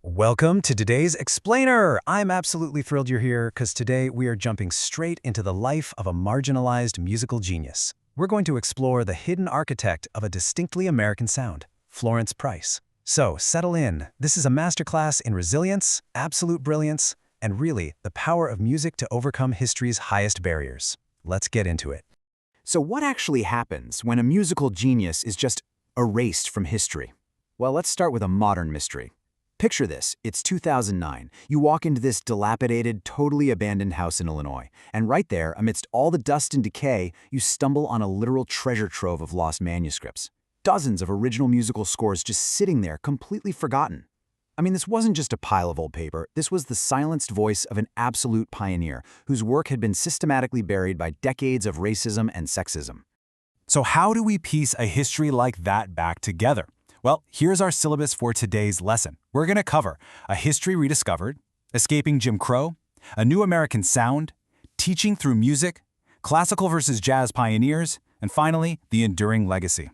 Welcome to today's Explainer! I'm absolutely thrilled you're here because today we are jumping straight into the life of a marginalized musical genius. We're going to explore the hidden architect of a distinctly American sound, Florence Price. So settle in. This is a masterclass in resilience, absolute brilliance, and really the power of music to overcome history's highest barriers. Let's get into it. So what actually happens when a musical genius is just erased from history? Well, let's start with a modern mystery. Picture this, it's 2009. You walk into this dilapidated, totally abandoned house in Illinois, and right there, amidst all the dust and decay, you stumble on a literal treasure trove of lost manuscripts. Dozens of original musical scores just sitting there, completely forgotten. I mean, this wasn't just a pile of old paper, this was the silenced voice of an absolute pioneer, whose work had been systematically buried by decades of racism and sexism. So how do we piece a history like that back together? Well, here's our syllabus for today's lesson. We're going to cover a history rediscovered, escaping Jim Crow, a new American sound, teaching through music, classical versus jazz pioneers, and finally, the enduring legacy.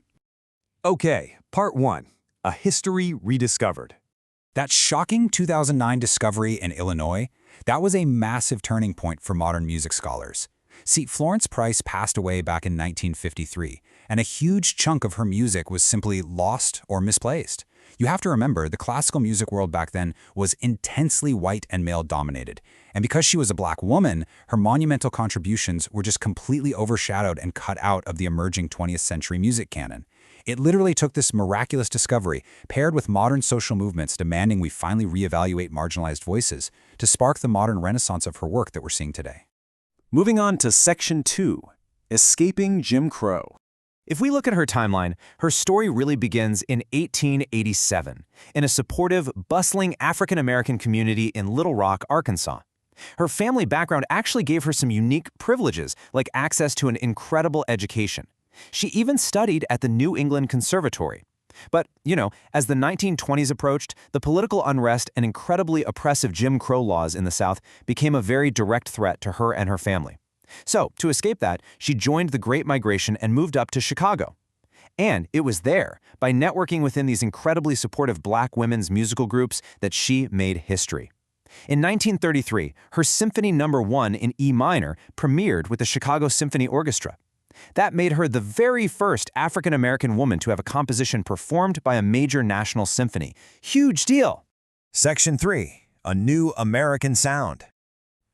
Okay, part 1, a history rediscovered. That shocking 2009 discovery in Illinois, that was a massive turning point for modern music scholars. See, Florence Price passed away back in 1953, and a huge chunk of her music was simply lost or misplaced. You have to remember, the classical music world back then was intensely white and male-dominated, and because she was a black woman, her monumental contributions were just completely overshadowed and cut out of the emerging 20th century music canon. It literally took this miraculous discovery, paired with modern social movements demanding we finally reevaluate marginalized voices, to spark the modern renaissance of her work that we're seeing today. Moving on to Section 2, Escaping Jim Crow. If we look at her timeline, her story really begins in 1887, in a supportive, bustling African-American community in Little Rock, Arkansas. Her family background actually gave her some unique privileges, like access to an incredible education. She even studied at the New England Conservatory. But, as the 1920s approached, the political unrest and incredibly oppressive Jim Crow laws in the South became a very direct threat to her and her family. So, to escape that, she joined the Great Migration and moved up to Chicago. And it was there, by networking within these incredibly supportive black women's musical groups, that she made history. In 1933, her Symphony No. 1 in E minor premiered with the Chicago Symphony Orchestra. That made her the very first African-American woman to have a composition performed by a major national symphony. Huge deal! Section 3, a new American sound.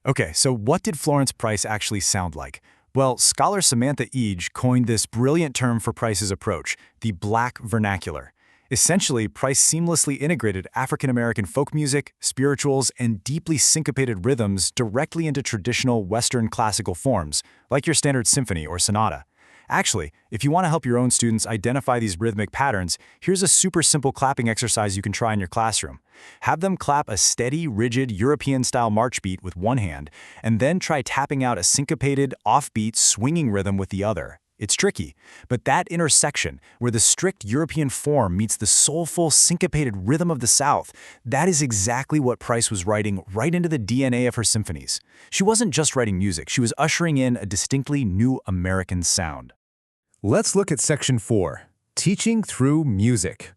Okay, so what did Florence Price actually sound like? Well, scholar Samantha Eage coined this brilliant term for Price's approach, the Black vernacular. Essentially, Price seamlessly integrated African-American folk music, spirituals, and deeply syncopated rhythms directly into traditional Western classical forms, like your standard symphony or sonata. Actually, if you want to help your own students identify these rhythmic patterns, here's a super simple clapping exercise you can try in your classroom. Have them clap a steady, rigid, European-style march beat with one hand, and then try tapping out a syncopated, offbeat, swinging rhythm with the other. It's tricky, but that intersection, where the strict European form meets the soulful, syncopated rhythm of the South, that is exactly what Price was writing right into the DNA of her symphonies. She wasn't just writing music, she was ushering in a distinctly new American sound. Let's look at Section 4, Teaching Through Music.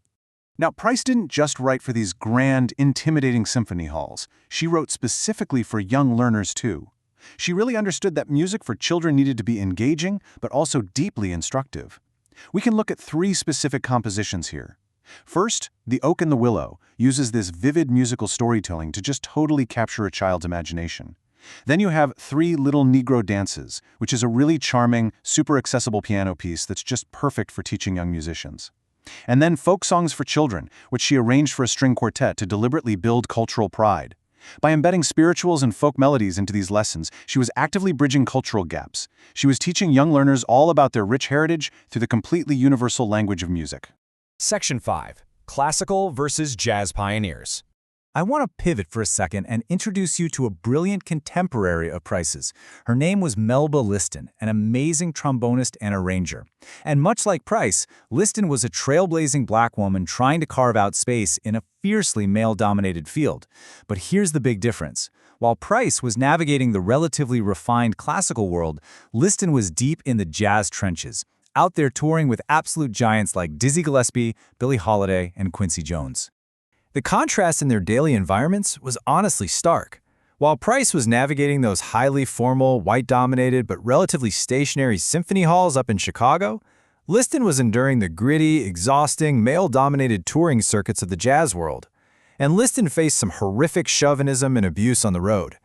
Now, Price didn't just write for these grand, intimidating symphony halls. She wrote specifically for young learners, too. She really understood that music for children needed to be engaging, but also deeply instructive. We can look at 3 specific compositions here. First, The Oak and the Willow uses this vivid musical storytelling to just totally capture a child's imagination. Then you have 3 Little Negro Dances, which is a really charming, super accessible piano piece that's just perfect for teaching young musicians. And then Folk Songs for Children, which she arranged for a string quartet to deliberately build cultural pride. By embedding spirituals and folk melodies into these lessons, she was actively bridging cultural gaps. She was teaching young learners all about their rich heritage through the completely universal language of music. Section 5, Classical versus Jazz Pioneers. I want to pivot for a second and introduce you to a brilliant contemporary of Price's. Her name was Melba Liston, an amazing trombonist and arranger. And much like Price, Liston was a trailblazing black woman trying to carve out space in a fiercely male-dominated field. But here's the big difference. While Price was navigating the relatively refined classical world, Liston was deep in the jazz trenches, out there touring with absolute giants like Dizzy Gillespie, Billie Holiday, and Quincy Jones. The contrast in their daily environments was honestly stark. While Price was navigating those highly formal, white-dominated but relatively stationary symphony halls up in Chicago, Liston was enduring the gritty, exhausting, male-dominated touring circuits of the jazz world. And Liston faced some horrific chauvinism and abuse on the road.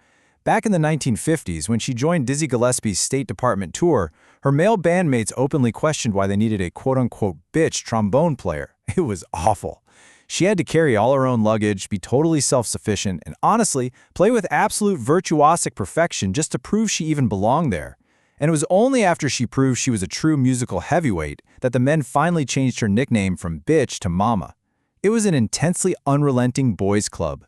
Back in the 1950s, when she joined Dizzy Gillespie's State Department tour, her male bandmates openly questioned why they needed a quote-unquote bitch trombone player. It was awful. She had to carry all her own luggage, be totally self-sufficient, and honestly, play with absolute virtuosic perfection just to prove she even belonged there. And it was only after she proved she was a true musical heavyweight that the men finally changed her nickname from bitch to mama. It was an intensely unrelenting boys' club.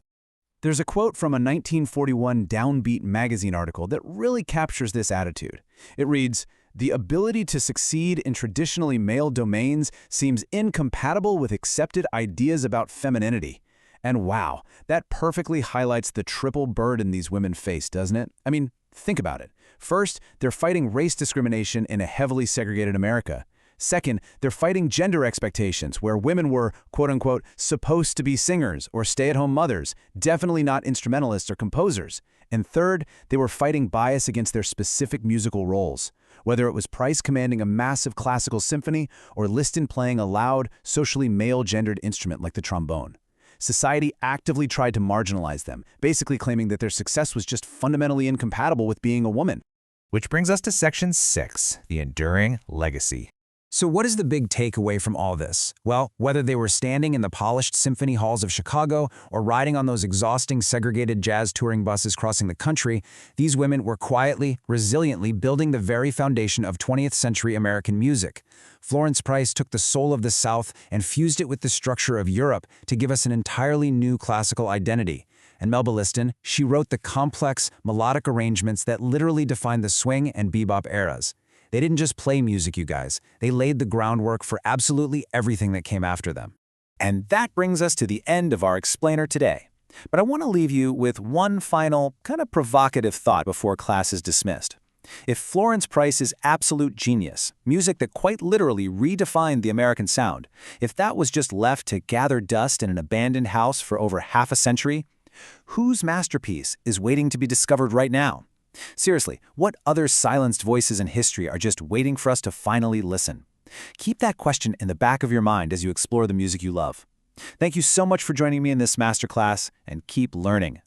There's a quote from a 1941 Downbeat magazine article that really captures this attitude. It reads, "The ability to succeed in traditionally male domains seems incompatible with accepted ideas about femininity." And wow, that perfectly highlights the triple burden these women face, doesn't it? I mean, think about it. First, they're fighting race discrimination in a heavily segregated America. Second, they're fighting gender expectations where women were, quote-unquote, supposed to be singers or stay-at-home mothers, definitely not instrumentalists or composers. And third, they were fighting bias against their specific musical roles. Whether it was Price commanding a massive classical symphony or Liston playing a loud, socially male-gendered instrument like the trombone. Society actively tried to marginalize them, basically claiming that their success was just fundamentally incompatible with being a woman. Which brings us to Section 6, the enduring legacy. So what is the big takeaway from all this? Well, whether they were standing in the polished symphony halls of Chicago or riding on those exhausting segregated jazz touring buses crossing the country, these women were quietly, resiliently building the very foundation of 20th century American music. Florence Price took the soul of the South and fused it with the structure of Europe to give us an entirely new classical identity. And Melba Liston, she wrote the complex, melodic arrangements that literally defined the swing and bebop eras. They didn't just play music, you guys. They laid the groundwork for absolutely everything that came after them. And that brings us to the end of our explainer today. But I want to leave you with one final, kind of provocative thought before class is dismissed. If Florence Price's absolute genius, music that quite literally redefined the American sound, if that was just left to gather dust in an abandoned house for over half a century, whose masterpiece is waiting to be discovered right now? Seriously, what other silenced voices in history are just waiting for us to finally listen? Keep that question in the back of your mind as you explore the music you love. Thank you so much for joining me in this masterclass, and keep learning.